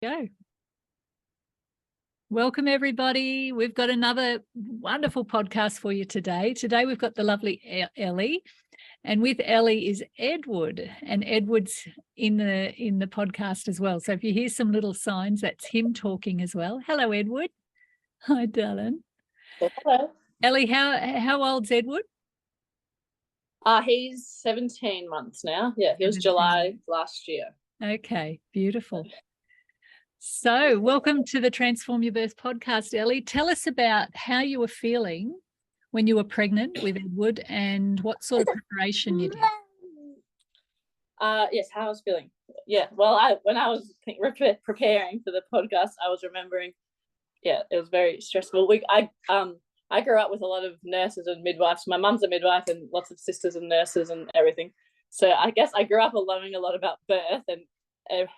Go. Welcome, everybody. We've got another wonderful podcast for you today. Today we've got the lovely Elley, and with Elley is Edward, and Edward's in the podcast as well. So if you hear some little signs, that's him talking as well. Hello, Edward. Hi, darling. Hello. Elley, how old's Edward? He's 17 months now. Yeah, he was 17. July last year. Okay, beautiful. So welcome to the Transform Your Birth podcast, Elley. Tell us about how you were feeling when you were pregnant with Edward and what sort of preparation you did. Yes, how I was feeling. Yeah, well, when I was preparing for the podcast, I was remembering, it was very stressful. I grew up with a lot of nurses and midwives. My mum's a midwife and lots of sisters and nurses and everything. So I guess I grew up learning a lot about birth and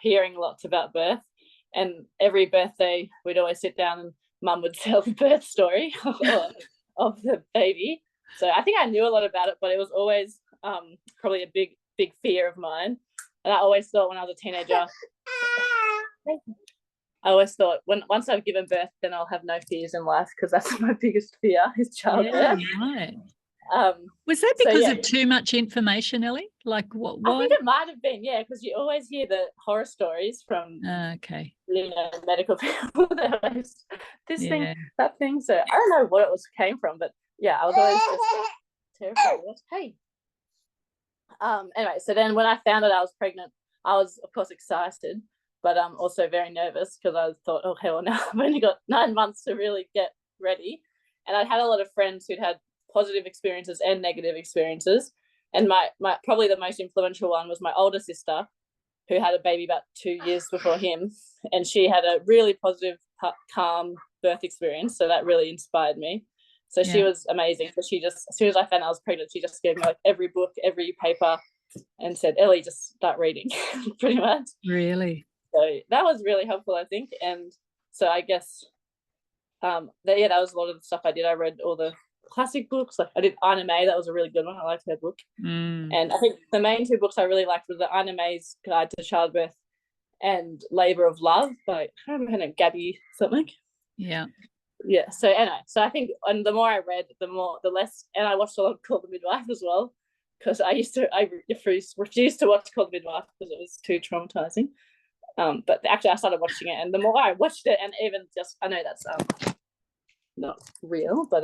hearing lots about birth. And every birthday, we'd always sit down and Mum would tell the birth story of the baby. So I think I knew a lot about it, but it was always probably a big fear of mine. And I always thought when I was a teenager, once I've given birth, then I'll have no fears in life, because that's my biggest fear is childbirth. Yeah, right. Was that because of too much information, Elley? Like what? I think it might have been, because you always hear the horror stories from medical people. This thing, that thing. So I don't know what it came from, but I was always just terrified. Hey. Anyway, so then when I found out I was pregnant, I was of course excited, but also very nervous, because I thought, oh hell, now I've only got 9 months to really get ready. And I'd had a lot of friends who'd had positive experiences and negative experiences, and my probably the most influential one was my older sister, who had a baby about 2 years before him, and she had a really positive, calm birth experience, so that really inspired me. So she was amazing. So she just, as soon as I found I was pregnant, she just gave me like every book, every paper, and said, Elley, just start reading. Pretty much. Really? So that was really helpful, I think. And so I guess that was a lot of the stuff I did. I read all the classic books. Like I did Ina May, that was a really good one. I liked her book. And I think the main two books I really liked were the Ina May's Guide to Childbirth and Labour of Love by, I can't remember her name, Gabby something. So anyway, so I think, and the more I read, the less, and I watched a lot of Call the Midwife as well, because I refused to watch Call the Midwife because it was too traumatizing. But actually I started watching it, and the more I watched it, and even just, I know that's not real, but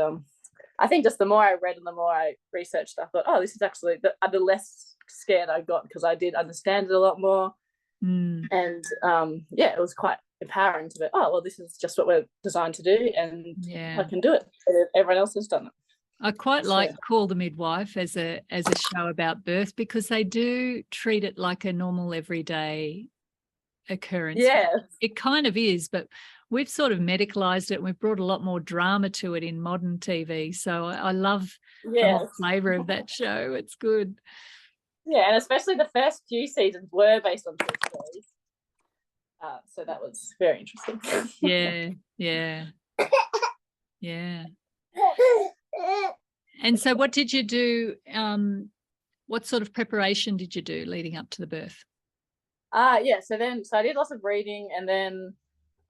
I think just the more I read and the more I researched, I thought, oh, this is actually the less scared I got, because I did understand it a lot more. And it was quite empowering to be, oh, well, this is just what we're designed to do, and I can do it. Everyone else has done it. I quite like Call the Midwife as a show about birth, because they do treat it like a normal everyday occurrence. It kind of is, but we've sort of medicalized it. We've brought a lot more drama to it in modern TV. So I love the whole flavour of that show. It's good. Yeah, and especially the first few seasons were based on true stories. So that was very interesting. Yeah. And so what did you do? What sort of preparation did you do leading up to the birth? So I did lots of reading, and then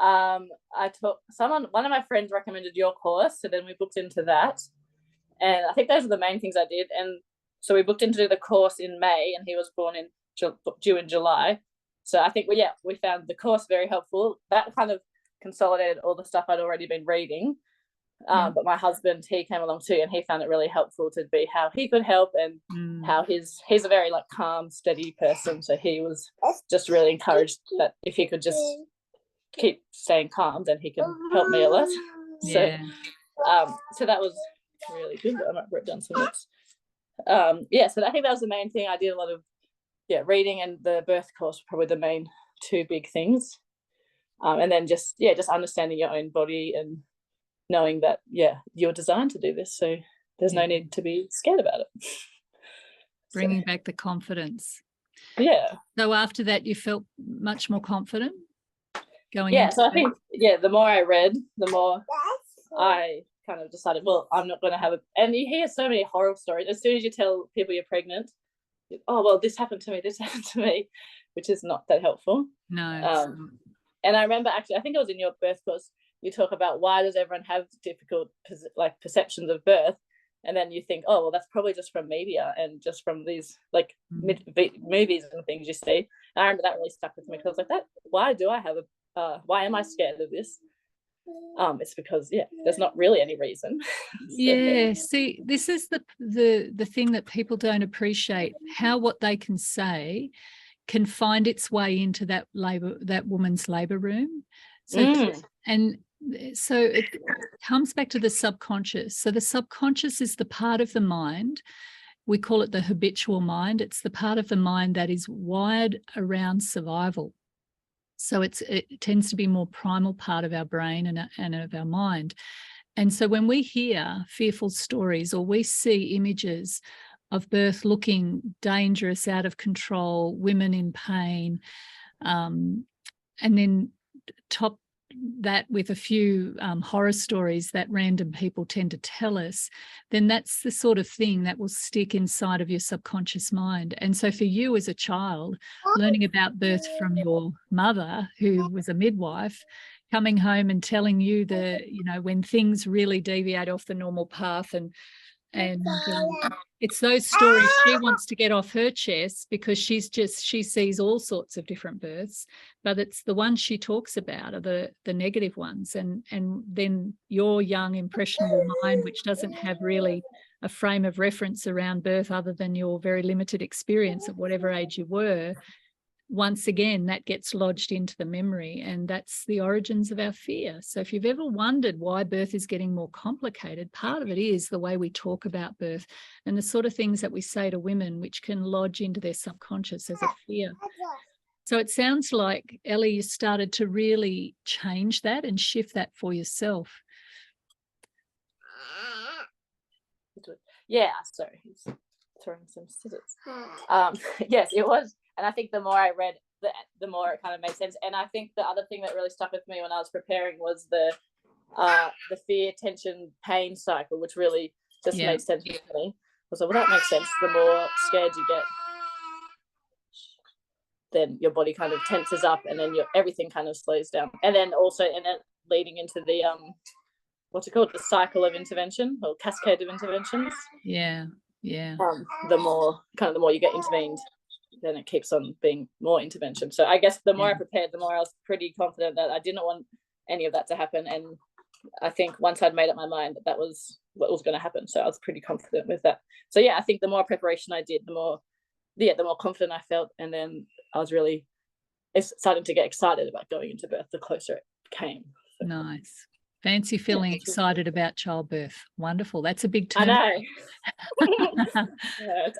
I took one of my friends recommended your course, so then we booked into that, and I think those are the main things I did. And so we booked into the course in May, and he was due in July. So I think we found the course very helpful. That kind of consolidated all the stuff I'd already been reading. But my husband, he came along too, and he found it really helpful to be how he could help, and how he's a very like calm, steady person. So he was just really encouraged that if he could just keep staying calm, then he can help me a lot. So that was really good. I might write down some notes. So I think that was the main thing. I did a lot of reading, and the birth course were probably the main two big things. And then just understanding your own body and knowing that you're designed to do this, so there's no need to be scared about it. Bringing back the confidence. So after that you felt much more confident going into so I think the more I read, the more I kind of decided, well, I'm not going to have it. And you hear so many horror stories. As soon as you tell people you're pregnant, oh well, this happened to me, which is not that helpful. No. And I remember actually, I think it was in your birth course, you talk about why does everyone have difficult perceptions of birth, and then you think, oh well, that's probably just from media and just from these like movies and things you see. And I remember that really stuck with me, because I was like, that why do I have why am I scared of this? It's because there's not really any reason. See, this is the thing that people don't appreciate, how what they can say can find its way into that woman's labor room. So so it comes back to the subconscious. So the subconscious is the part of the mind, we call it the habitual mind. It's the part of the mind that is wired around survival. So it tends to be more primal part of our brain and of our mind. And so when we hear fearful stories, or we see images of birth looking dangerous, out of control, women in pain, and then top that with a few horror stories that random people tend to tell us, then that's the sort of thing that will stick inside of your subconscious mind. And so for you as a child, learning about birth from your mother, who was a midwife, coming home and telling you when things really deviate off the normal path, and it's those stories she wants to get off her chest, because she sees all sorts of different births, but it's the ones she talks about are the negative ones. And then your young impressionable mind, which doesn't have really a frame of reference around birth other than your very limited experience at whatever age you were, once again, that gets lodged into the memory, and that's the origins of our fear. So if you've ever wondered why birth is getting more complicated, part of it is the way we talk about birth and the sort of things that we say to women, which can lodge into their subconscious as a fear. So it sounds like, Elley, you started to really change that and shift that for yourself. Yeah, sorry, he's throwing some scissors. Yes, it was. And I think the more I read, the more it kind of made sense. And I think the other thing that really stuck with me when I was preparing was the fear, tension, pain cycle, which really just made sense to me. I was like, well, that makes sense. The more scared you get, then your body kind of tenses up, and then everything kind of slows down. And then leading into the what's it called, the cycle of intervention, or cascade of interventions. The more you get intervened, then it keeps on being more intervention. So I guess the more I prepared, the more I was pretty confident that I didn't want any of that to happen. And I think once I'd made up my mind that was what was going to happen, so I was pretty confident with that. So I think the more preparation I did, the more confident I felt, and then I was really starting to get excited about going into birth the closer it came. So. Nice. Fancy feeling excited about childbirth. Wonderful. That's a big turn. I know.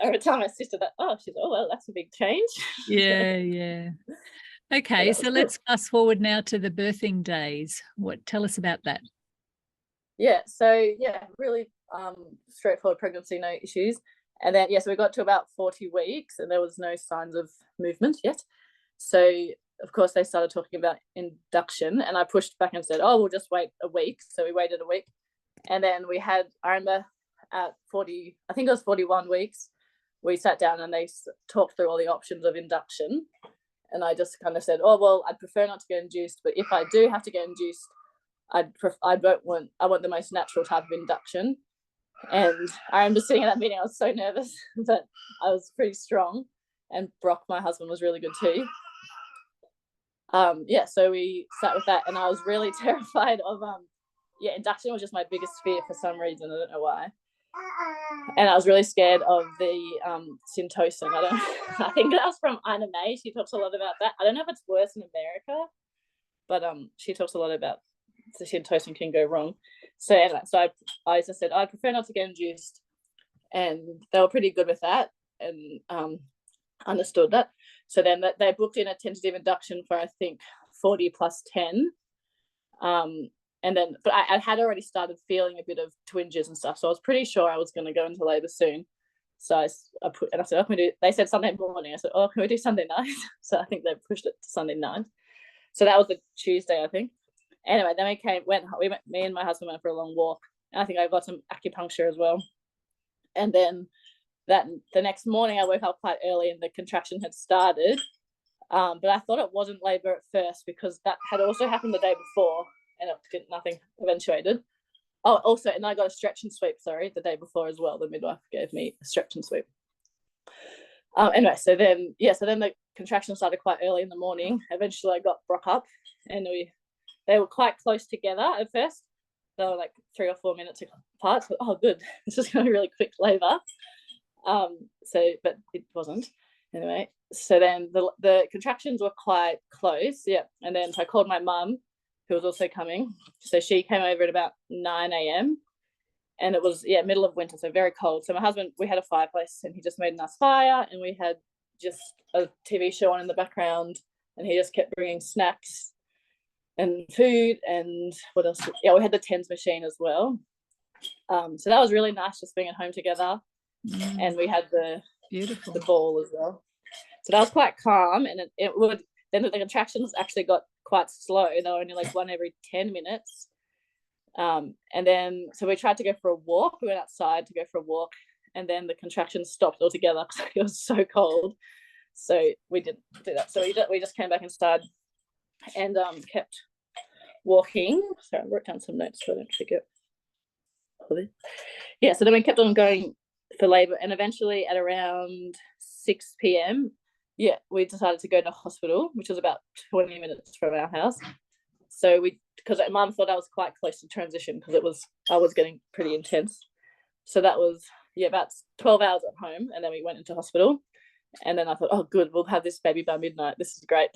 I would tell my sister that, she's, well, that's a big change. Yeah. Okay, so let's fast forward now to the birthing days. Tell us about that. Yeah, so really straightforward pregnancy, no issues. And then, so we got to about 40 weeks and there was no signs of movement yet. So of course, they started talking about induction, and I pushed back and said, we'll just wait a week. So we waited a week. And then I remember at 40, I think it was 41 weeks, we sat down and they talked through all the options of induction. And I just kind of said, I'd prefer not to get induced, but if I do have to get induced, I want the most natural type of induction. And I remember sitting in that meeting, I was so nervous, but I was pretty strong. And Brock, my husband, was really good too. So we sat with that, and I was really terrified of induction was just my biggest fear for some reason. I don't know why. And I was really scared of the syntocin. I think that was from Ina May. She talks a lot about that. I don't know if it's worse in America, but she talks a lot about the syntocin can go wrong. So anyway, I just said I prefer not to get induced, and they were pretty good with that and understood that. So then they booked in a tentative induction for, I think, 40 plus 10. And then, but I had already started feeling a bit of twinges and stuff. So I was pretty sure I was going to go into labour soon. So I said, they said Sunday morning. I said, can we do Sunday night? So I think they pushed it to Sunday night. So that was the Tuesday, I think. Anyway, then me and my husband went for a long walk. And I think I got some acupuncture as well. And then the next morning I woke up quite early and the contraction had started. But I thought it wasn't labor at first because that had also happened the day before, and nothing eventuated. Oh, also, and I got a stretch and sweep, the day before as well. The midwife gave me a stretch and sweep. Anyway, so then the contractions started quite early in the morning. Eventually I got Brock up, and they were quite close together at first. They were like 3 or 4 minutes apart. So, oh, good. This is going to be really quick labor. But it wasn't. Anyway, so then the contractions were quite close. Yeah. And then so I called my mum, who was also coming. So she came over at about 9 a.m. And it was, middle of winter, so very cold. So my husband, we had a fireplace, and he just made a nice fire, and we had just a TV show on in the background, and he just kept bringing snacks and food, and what else? Yeah, we had the TENS machine as well. So that was really nice, just being at home together. And we had the ball as well. So that was quite calm, and then the contractions actually got quite slow. They were only like one every 10 minutes. And then so we tried to go for a walk. We went outside to go for a walk, and then the contractions stopped altogether because it was so cold. So we didn't do that. So we just came back inside and kept walking. Sorry, I wrote down some notes so I don't forget. Yeah, so then we kept on going for labour, and eventually at around 6 p.m, we decided to go to hospital, which was about 20 minutes from our house. So because Mum thought I was quite close to transition, because I was getting pretty intense. So that was about 12 hours at home, and then we went into hospital. And then I thought, oh, good, we'll have this baby by midnight. This is great.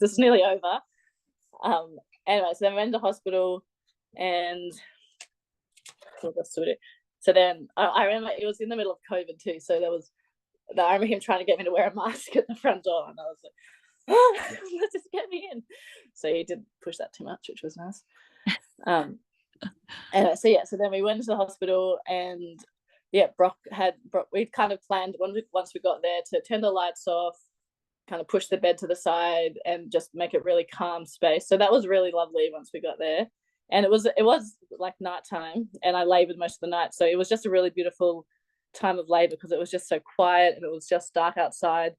This is nearly over. Anyway, so then we went to hospital, and so then I remember it was in the middle of COVID too. So I remember him trying to get me to wear a mask at the front door, and I was like, oh, let's just get me in. So he didn't push that too much, which was nice. Anyway, so then we went to the hospital, and Brock we'd kind of planned once we got there to turn the lights off, kind of push the bed to the side, and just make it really calm space. So that was really lovely once we got there. And it was like nighttime, and I labored most of the night. So it was just a really beautiful time of labor, because it was just so quiet, and it was just dark outside.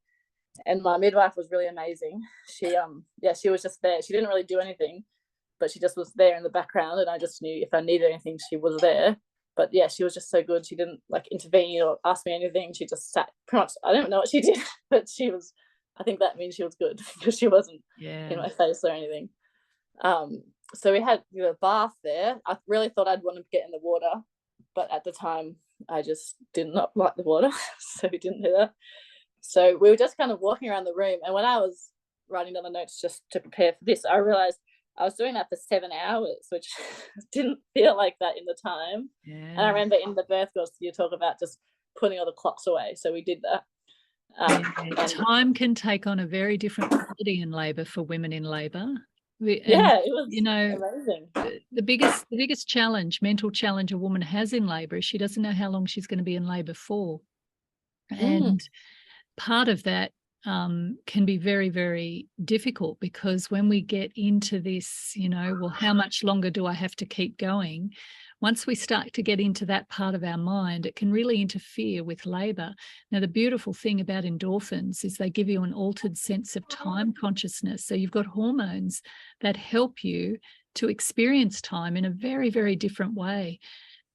And my midwife was really amazing. She was just there. She didn't really do anything, but she just was there in the background, and I just knew if I needed anything, she was there. But she was just so good. She didn't like intervene or ask me anything. She just sat pretty much. I don't know what she did, but she was. I think that means she was good, because she wasn't in my face or anything. So we had the bath there. I really thought I'd want to get in the water, but at the time I just did not like the water, so we didn't do that. So we were just kind of walking around the room, and when I was writing down the notes just to prepare for this, I realized I was doing that for 7 hours, which didn't feel like that in the time. And I remember in the birth course you talk about just putting all the clocks away, so we did that. Time can take on a very different quality in labour for women in labour. It was amazing. The biggest challenge, mental challenge a woman has in labour is she doesn't know how long she's going to be in labour for. And part of that can be very, very difficult, because when we get into this, well, how much longer do I have to keep going? Once we start to get into that part of our mind, it can really interfere with labour. Now, the beautiful thing about endorphins is they give you an altered sense of time consciousness. So you've got hormones that help you to experience time in a very, very different way.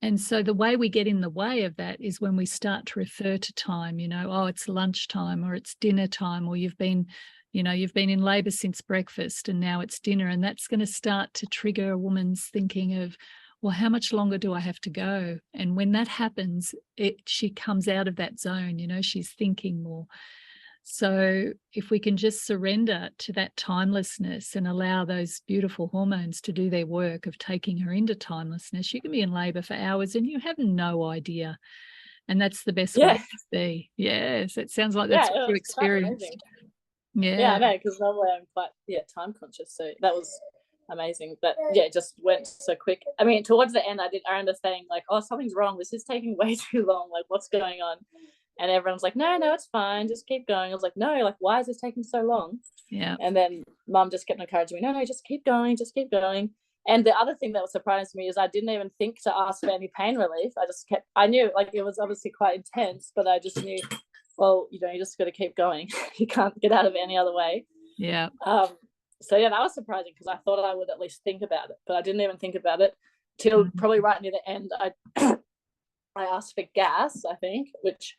And so the way we get in the way of that is when we start to refer to time, oh, it's lunchtime, or it's dinner time, or you've been in labour since breakfast and now it's dinner. And that's going to start to trigger a woman's thinking of, well, how much longer do I have to go? And when that happens, she comes out of that zone, she's thinking more. So if we can just surrender to that timelessness and allow those beautiful hormones to do their work of taking her into timelessness, you can be in labour for hours and you have no idea. And that's the best way to be. Yes, it sounds like that's what you experienced. Yeah, I know, because normally I'm quite time conscious. So that was amazing. But it just went so quick. I mean, towards the end I remember saying like, oh, something's wrong, this is taking way too long, like what's going on? And everyone's like, no, it's fine, just keep going. I was like, no, like why is this taking so long? And then Mum just kept encouraging me, no, just keep going. And the other thing that was surprising me is I didn't even think to ask for any pain relief. I knew like it was obviously quite intense, but I just knew, well, you just got to keep going. You can't get out of it any other way. Yeah. So yeah, that was surprising because I thought I would at least think about it, but I didn't even think about it till probably right near the end. I asked for gas, I think, which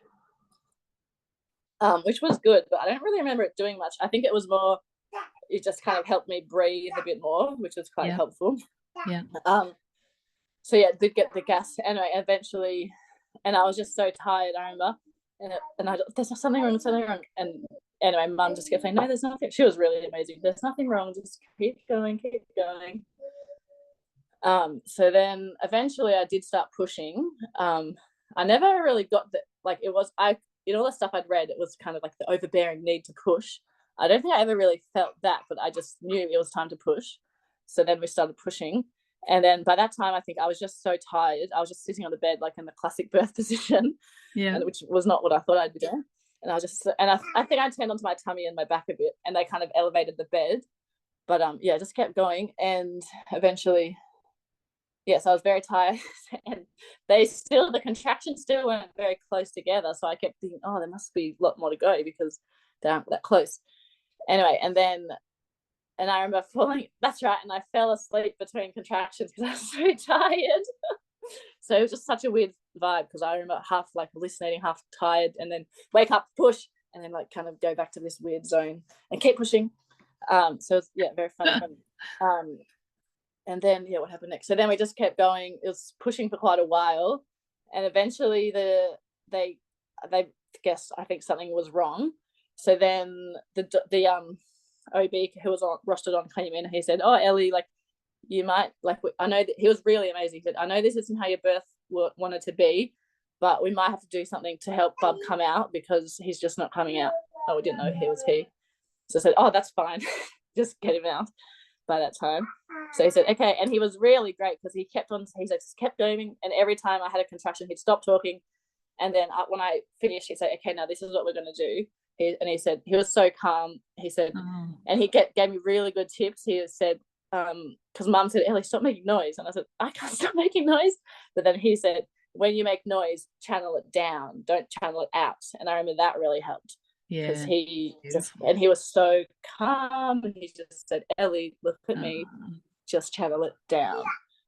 was good, but I don't really remember it doing much. I think it was more, it just kind of helped me breathe a bit more, which was quite helpful. Yeah. So yeah, did get the gas anyway. Eventually, and I was just so tired. I remember, and I there's something wrong, and anyway, Mum just kept saying, no, there's nothing. She was really amazing. There's nothing wrong. Just keep going, keep going. So then eventually I did start pushing. I never really got that. Like it was, in all the stuff I'd read, it was kind of like the overbearing need to push. I don't think I ever really felt that, but I just knew it was time to push. So then we started pushing. And then by that time, I think I was just so tired. I was just sitting on the bed, like in the classic birth position, which was not what I thought I'd be doing. And I was just, and I think I turned onto my tummy and my back a bit, and they kind of elevated the bed. But yeah, just kept going. And eventually, yes, I was very tired, and the contractions still weren't very close together. So I kept thinking, oh, there must be a lot more to go because they aren't that close. Anyway, and I remember falling, that's right, and I fell asleep between contractions because I was so tired. So it was just such a weird vibe because I remember half like hallucinating, half tired, and then wake up, push, and then like kind of go back to this weird zone and keep pushing. So it's very funny. And then what happened next? So then we just kept going. It was pushing for quite a while, and eventually they guessed I think something was wrong. So then the OB who was rostered on came in and he said, oh, Elley, like you might, like, I know that he was really amazing. He said, I know this isn't how your birth wanted to be, but we might have to do something to help Bub come out because he's just not coming out. Oh, we didn't know he was he. So I said, oh, that's fine. Just get him out by that time. So he said, okay. And he was really great because he just kept going. And every time I had a contraction, he'd stop talking. And then when I finished, he'd say, okay, now this is what we're going to do. He said, he was so calm. He said, and he gave me really good tips. He said, because Mum said, Elley, stop making noise. And I said, I can't stop making noise. But then he said, when you make noise, channel it down. Don't channel it out. And I remember that really helped. Because he was so calm, and he just said, Elley, look at me, just channel it down.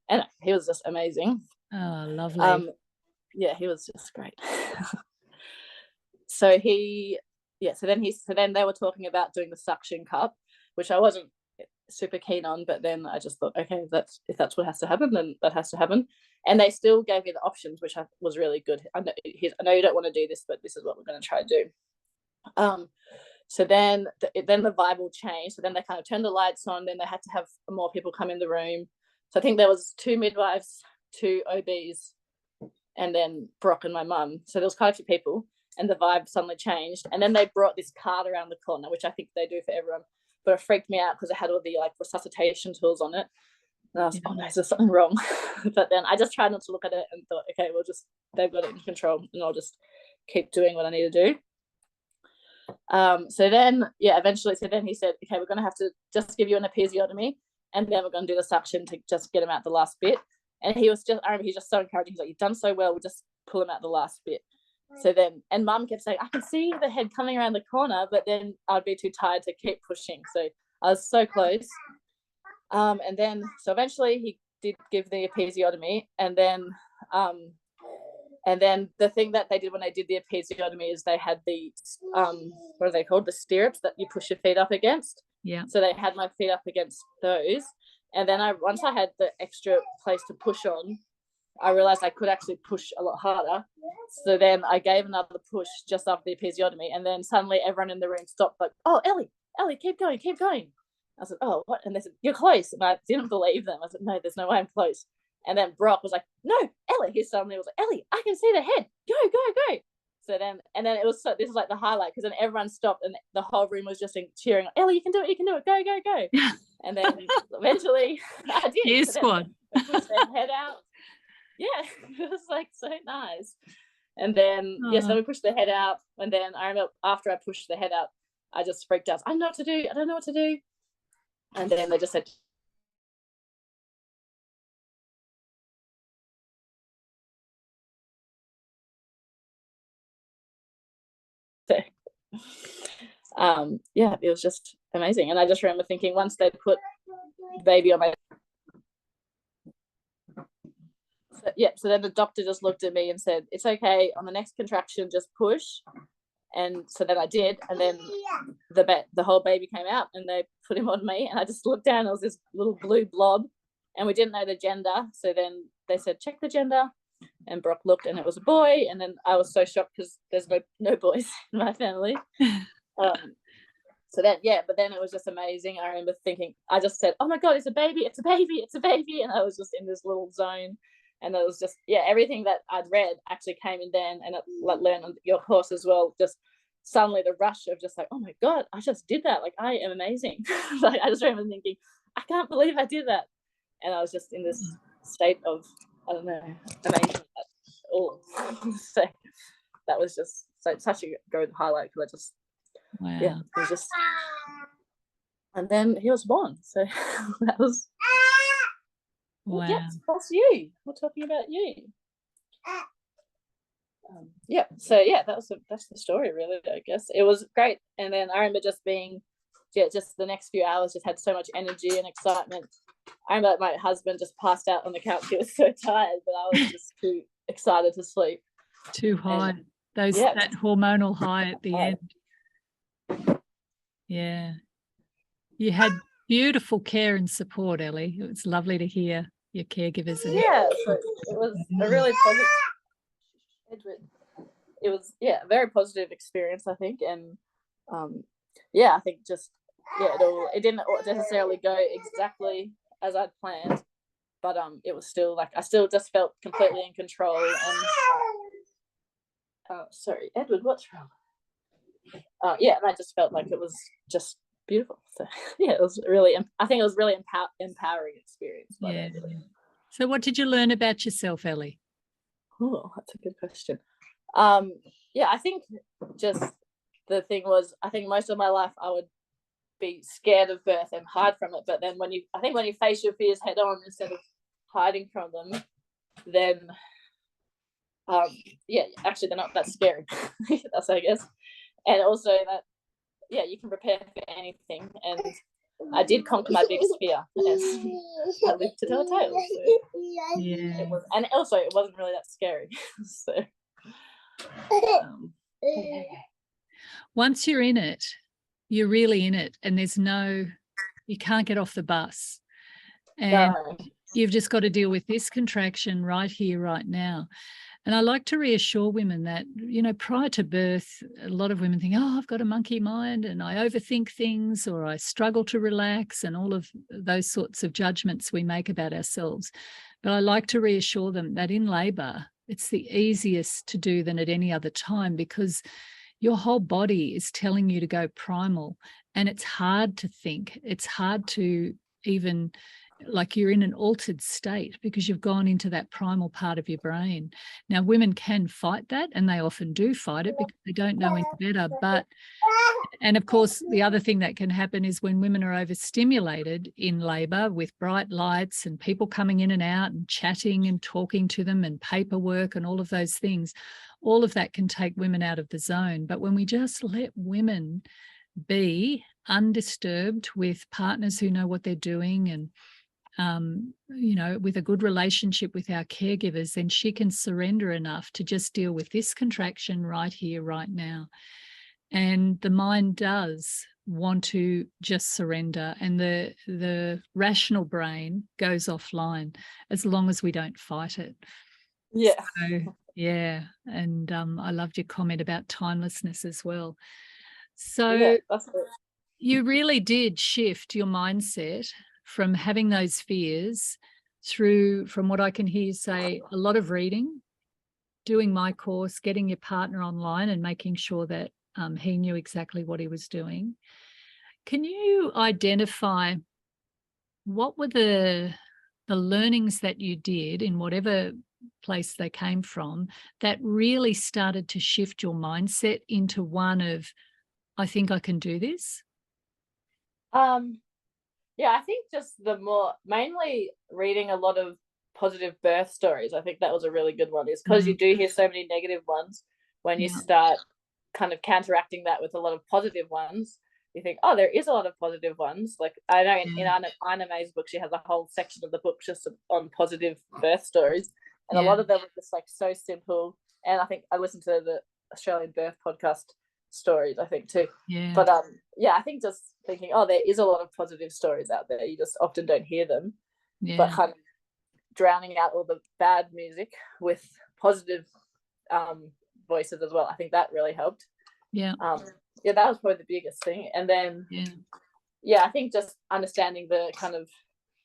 And he was just amazing. Oh, lovely. He was just great. So then they were talking about doing the suction cup, which I wasn't super keen on, but then I just thought, okay, if that's what has to happen, then that has to happen. And they still gave me the options, which was really good. I know you don't want to do this, but this is what we're going to try to do. So then the vibe will change. So then they kind of turned the lights on. Then they had to have more people come in the room. So I think there was 2 midwives, 2 OBs, and then Brock and my mum. So there was quite a few people, and the vibe suddenly changed. And then they brought this cart around the corner, which I think they do for everyone, but it freaked me out because it had all the like resuscitation tools on it. And I was, oh no, is there something wrong? But then I just tried not to look at it and thought, okay, they've got it in control, and I'll just keep doing what I need to do. So then eventually, he said, okay, we're going to have to just give you an episiotomy, and then we're going to do the suction to just get him out the last bit. And I remember he's just so encouraging. He's like, you've done so well, we'll just pull him out the last bit. So then, and Mum kept saying, I can see the head coming around the corner, but then I'd be too tired to keep pushing. So I was so close. And then, so eventually he did give the episiotomy, and then the thing that they did when they did the episiotomy is they had the, what are they called? The stirrups that you push your feet up against. Yeah. So they had my feet up against those. And then once I had the extra place to push on, I realized I could actually push a lot harder. So then I gave another push just after the episiotomy. And then suddenly everyone in the room stopped, like, oh, Elley, keep going. I said, oh, what? And they said, you're close. And I didn't believe them. I said, no, there's no way I'm close. And then Brock was like, no, Elley. He suddenly was like, Elley, I can see the head. Go. So then, and then it was, this is like the highlight, because then everyone stopped and the whole room was just cheering, Elley, you can do it. Go. And then eventually I did. Cheer squad. Pushed their head out. Yeah, it was like so nice. And then, so then we pushed the head out. And then I remember after I pushed the head out, I just freaked out. I don't know what to do. And then they just said, it was just amazing. And I just remember thinking, once they put the baby on my, so then the doctor just looked at me and said, it's okay, on the next contraction just push. And so then I did, and then the whole baby came out, and they put him on me, and I just looked down, it was this little blue blob, and we didn't know the gender. So then they said, check the gender, and Brock looked, and it was a boy. And then I was so shocked because there's no boys in my family. So then, but then it was just amazing. I remember thinking, I just said, oh my God, it's a baby, it's a baby, it's a baby. And I was just in this little zone. And it was just, everything that I'd read actually came in then, and learned on your course as well. Just suddenly the rush of just like, oh my God, I just did that. Like, I am amazing. Like, I just remember thinking, I can't believe I did that. And I was just in this state of, I don't know, amazement. So that was just such a good highlight, because I just, it was just, and then he was born. So that was, wow. That's you. We're talking about you. That's the story, really. I guess it was great. And then I remember just being, just the next few hours just had so much energy and excitement. I remember my husband just passed out on the couch. He was so tired, but I was just too excited to sleep. Too high. That hormonal high at the end. Yeah. You had beautiful care and support, Elley. It was lovely to hear your caregivers. So it was a really positive. It was a very positive experience, I think. And I think just it didn't necessarily go exactly as I'd planned, but it was still like I still just felt completely in control. And sorry, Edward, what's wrong? And I just felt like it was just beautiful. So it was really, I think it was really empowering experience. So what did you learn about yourself, Elley? Oh, that's a good question. I think just the thing was, I think most of my life I would be scared of birth and hide from it. But then when you face your fears head on instead of hiding from them, then actually they're not that scary. That's, I guess. And also that you can prepare for anything. And I did conquer my biggest fear, and I lived to tell a tale. So and also it wasn't really that scary. So once you're in it, you're really in it, and you can't get off the bus, and you've just got to deal with this contraction right here, right now. And I like to reassure women that, prior to birth, a lot of women think, oh, I've got a monkey mind and I overthink things, or I struggle to relax, and all of those sorts of judgments we make about ourselves. But I like to reassure them that in labour, it's the easiest to do than at any other time, because your whole body is telling you to go primal, and it's hard to think. It's hard to even, like, you're in an altered state because you've gone into that primal part of your brain. Now, women can fight that, and they often do fight it because they don't know any better. And of course, the other thing that can happen is when women are overstimulated in labour with bright lights and people coming in and out and chatting and talking to them and paperwork and all of those things, all of that can take women out of the zone. But when we just let women be undisturbed with partners who know what they're doing, and with a good relationship with our caregivers, then she can surrender enough to just deal with this contraction right here, right now. And the mind does want to just surrender, and the rational brain goes offline as long as we don't fight it. And I loved your comment about timelessness as well. So you really did shift your mindset from having those fears through, from what I can hear you say, a lot of reading, doing my course, getting your partner online and making sure that he knew exactly what he was doing. Can you identify what were the learnings that you did in whatever place they came from that really started to shift your mindset into one of, I think I can do this? I think just mainly reading a lot of positive birth stories. I think that was a really good one, is because you do hear so many negative ones. When you start kind of counteracting that with a lot of positive ones, you think, oh, there is a lot of positive ones. Like I know in Ina May's book, she has a whole section of the book just on positive birth stories, and a lot of them are just like so simple. And I think I listened to the Australian Birth podcast stories, I think too. But I think just thinking, oh, there is a lot of positive stories out there. You just often don't hear them. But kind of drowning out all the bad music with positive voices as well. I think that really helped. That was probably the biggest thing. And then I think just understanding the kind of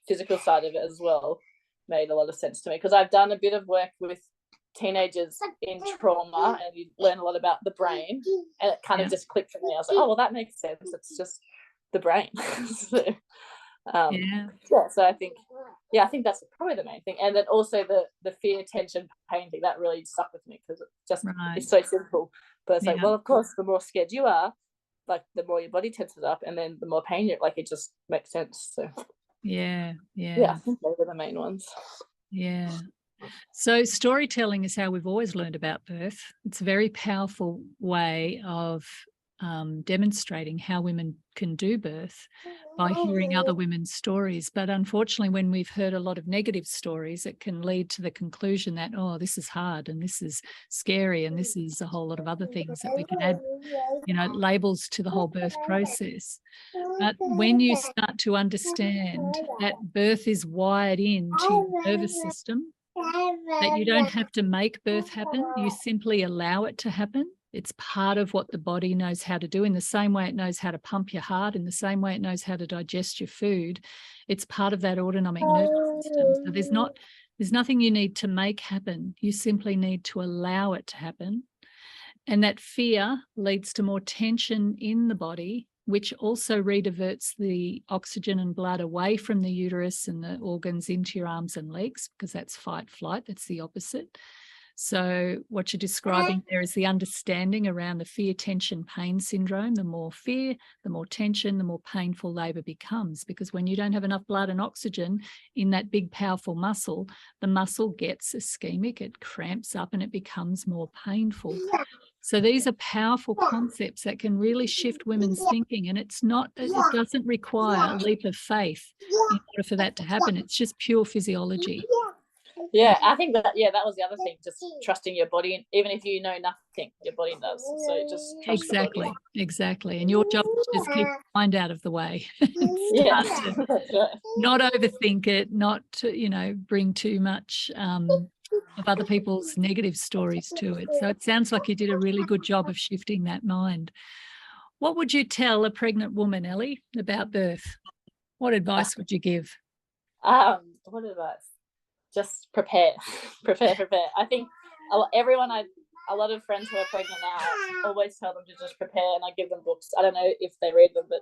physical side of it as well made a lot of sense to me, because I've done a bit of work with teenagers in trauma, and you learn a lot about the brain, and it kind of just clicked for me. I was like, oh, well, that makes sense. It's just the brain. So I think that's probably the main thing. And then also the fear, tension, pain thing, that really stuck with me, because it just it's so simple, but it's like, well, of course, the more scared you are, like the more your body tenses up, and then the more pain you're like, it just makes sense. So I think those are the main ones. So storytelling is how we've always learned about birth. It's a very powerful way of demonstrating how women can do birth by hearing other women's stories. But unfortunately, when we've heard a lot of negative stories, it can lead to the conclusion that, oh, this is hard and this is scary and this is a whole lot of other things that we can add, labels to the whole birth process. But when you start to understand that birth is wired into your nervous system, that you don't have to make birth happen, you simply allow it to happen. It's part of what the body knows how to do, in the same way it knows how to pump your heart, in the same way it knows how to digest your food. It's part of that autonomic nervous system. So there's nothing you need to make happen. You simply need to allow it to happen. And that fear leads to more tension in the body, which also rediverts the oxygen and blood away from the uterus and the organs into your arms and legs, because that's fight, flight. That's the opposite. So what you're describing there is the understanding around the fear, tension, pain syndrome. The more fear, the more tension, the more painful labour becomes, because when you don't have enough blood and oxygen in that big, powerful muscle, the muscle gets ischemic, it cramps up and it becomes more painful. So these are powerful concepts that can really shift women's thinking, and it doesn't require a leap of faith in order for that to happen. It's just pure physiology. I think that was the other thing, just trusting your body, and even if you know nothing, your body does. So just trust exactly. And your job is just keep your mind out of the way. Not overthink it, not to, bring too much of other people's negative stories to it. So it sounds like you did a really good job of shifting that mind. What would you tell a pregnant woman, Elley, about birth? What advice would you give? What advice? Just prepare. I think a lot of friends who are pregnant now always tell them to just prepare, and I give them books. I don't know if they read them, but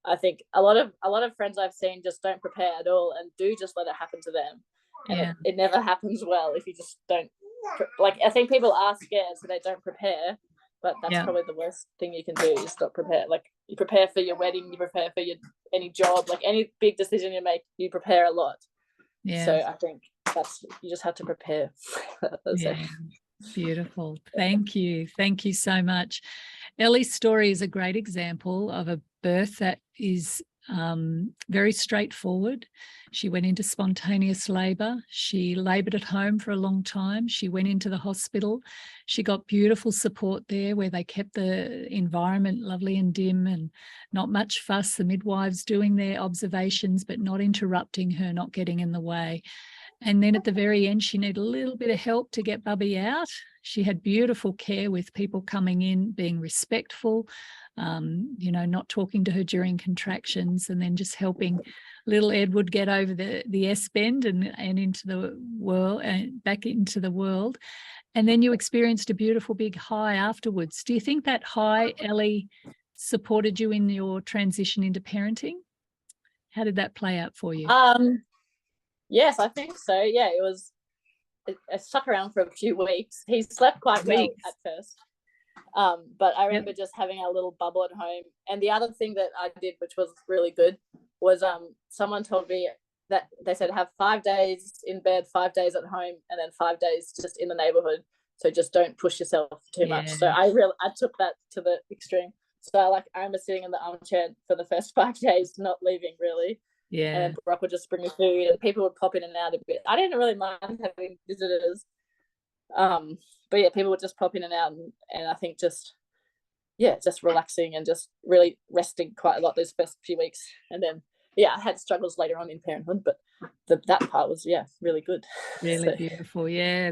I think a lot of friends I've seen just don't prepare at all, and do just let it happen to them. And it never happens well if you just don't. Like, I think people are scared, so they don't prepare. But that's probably the worst thing you can do, is not prepare. Like, you prepare for your wedding, you prepare for any job, like any big decision you make, you prepare a lot. So I think you just have to prepare. Beautiful. Thank you so much. Elley's story is a great example of a birth that is very straightforward. She went into spontaneous labour. She laboured at home for a long time. She went into the hospital. She got beautiful support there, where they kept the environment lovely and dim and not much fuss. The midwives doing their observations but not interrupting her, not getting in the way. And then at the very end, she needed a little bit of help to get Bubby out. She had beautiful care with people coming in, being respectful, not talking to her during contractions, and then just helping little Edward get over the S-bend and into the world, and back into the world. And then you experienced a beautiful big high afterwards. Do you think that high, Elley, supported you in your transition into parenting? How did that play out for you? Yes, I think so. Yeah, it stuck around for a few weeks. He slept quite well at first. But I remember just having a little bubble at home. And the other thing that I did, which was really good, was someone told me that they said have 5 days in bed, 5 days at home, and then 5 days just in the neighborhood. So just don't push yourself too much. So I took that to the extreme. So I remember sitting in the armchair for the first 5 days, not leaving really. Yeah. And then Brock would just bring me food, and people would pop in and out a bit. I didn't really mind having visitors. But yeah, people would just pop in and out, and I think just relaxing and just really resting quite a lot those first few weeks. And then I had struggles later on in parenthood, but that part was really good. Really beautiful. Yeah,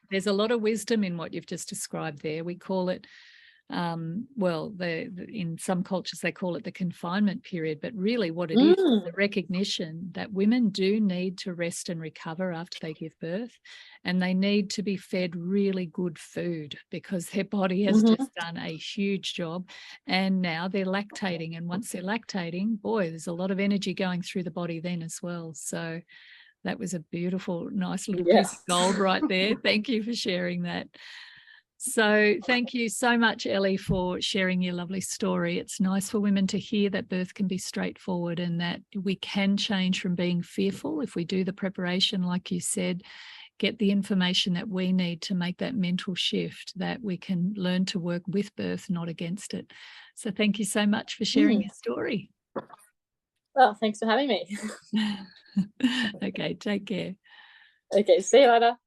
there's a lot of wisdom in what you've just described there. We call it in some cultures they call it the confinement period, but really what it is the recognition that women do need to rest and recover after they give birth, and they need to be fed really good food because their body has just done a huge job, and now they're lactating, and once they're lactating, boy, there's a lot of energy going through the body then as well. So that was a beautiful, nice little piece of gold right there. Thank you for sharing that. So thank you so much, Elley, for sharing your lovely story. It's nice for women to hear that birth can be straightforward and that we can change from being fearful if we do the preparation, like you said, get the information that we need to make that mental shift, that we can learn to work with birth, not against it. So thank you so much for sharing your story. Well, thanks for having me. Okay, take care. Okay, see you later.